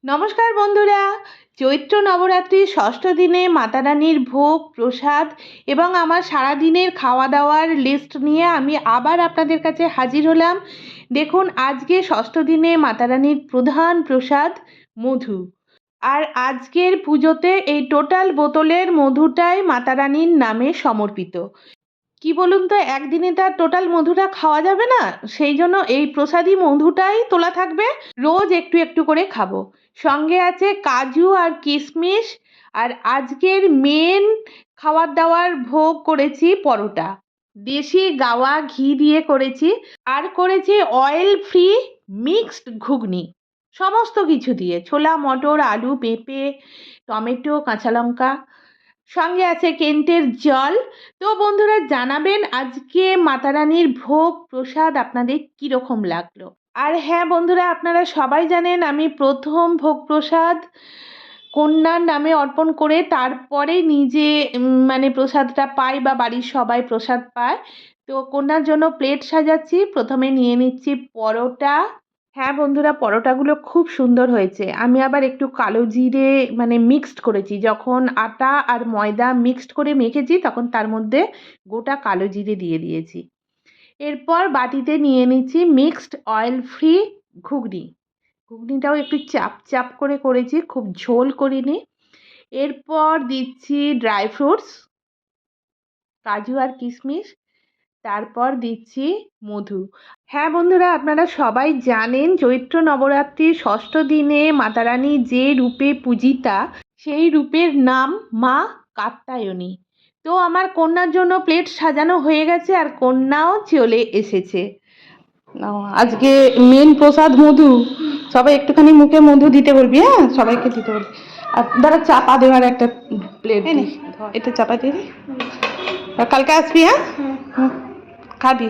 নমস্কার বন্ধুরা, চৈত্র নবরাত্রির ষষ্ঠ দিনে মাতা রানীর ভোগ প্রসাদ এবং আমার সারাদিনের খাওয়া দাওয়ার লিস্ট নিয়ে আমি আবার আপনাদের কাছে হাজির হলাম। দেখুন, আজকে ষষ্ঠ দিনে মাতা রানীর প্রধান প্রসাদ মধু। আর আজকের পুজোতে এই টোটাল বোতলের মধুটাই মাতা রানীর নামে সমর্পিত। কি বলুন তো, একদিনে তার টোটাল মধুটা খাওয়া যাবে না, সেই জন্য এই প্রসাদী মধুটাই তোলা থাকবে, রোজ একটু একটু করে খাবো। সঙ্গে আছে কাজু আর কিশমিশ। আর আজকের মেন খাবার দাওয়ার ভোগ করেছি পরোটা, দেশি গাওয়া ঘি দিয়ে করেছি। আর করেছি অয়েল ফ্রি মিক্সড ঘুগনি, সমস্ত কিছু দিয়ে, ছোলা মটর আলু পেঁপে টমেটো কাঁচা লঙ্কা। সঙ্গে আছে কেন্টের জল। তো বন্ধুরা, জানাবেন আজকে মাতা রানীর ভোগ প্রসাদ আপনাদের কীরকম লাগলো। আর হ্যাঁ বন্ধুরা, আপনারা সবাই জানেন আমি প্রথম ভোগ প্রসাদ কন্যার নামে অর্পণ করে তারপরে নিজে প্রসাদটা পাই বা বাড়ির সবাই প্রসাদ পায়। তো কন্যার জন্য প্লেট সাজাচ্ছি। প্রথমে নিয়ে নিচ্ছি পরোটা। হ্যাঁ বন্ধুরা, পরোটাগুলো খুব সুন্দর হয়েছে। আমি আবার একটু কালো জিরে মিক্সড করেছি, যখন আটা আর ময়দা মিক্সড করে মেখেছি তখন তার মধ্যে গোটা কালো জিরে দিয়ে দিয়েছি। এরপর বাটিতে নিয়ে নিচ্ছি মিক্সড অয়েল ফ্রি ঘুগনি। ঘুগনিটাও একটু চাপ চাপ করে করেছি, খুব ঝোল করিনি। এরপর দিচ্ছি ড্রাই ফ্রুটস, কাজু আর কিশমিশ। তারপর দিচ্ছি মধু। হ্যাঁ বন্ধুরা, আপনারা সবাই জানেন চৈত্র নবরাত্রির ষষ্ঠ দিনে মাতা রানী যে রূপে পূজিতা, সেই রূপের নাম মা কাত্যায়নী। তো আমার কন্যার জন্য প্লেট সাজানো হয়ে গেছে আর কন্যাও চলে এসেছে। আজকে মেন প্রসাদ মধু, সবাই একটুখানি মুখে মধু দিতে বলবি, হ্যাঁ সবাইকে দিতে বলবি। আর দ্বারা চাপা দেওয়ার একটা প্লেট, এটা চাপা দিয়ে দিই। কালকে আসবি, হ্যাঁ খাবি।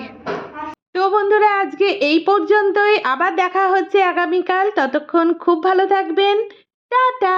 তো বন্ধুরা, আজকে এই পর্যন্তই, আবার দেখা হচ্ছে আগামীকাল। ততক্ষণ খুব ভালো থাকবেন, টাটা।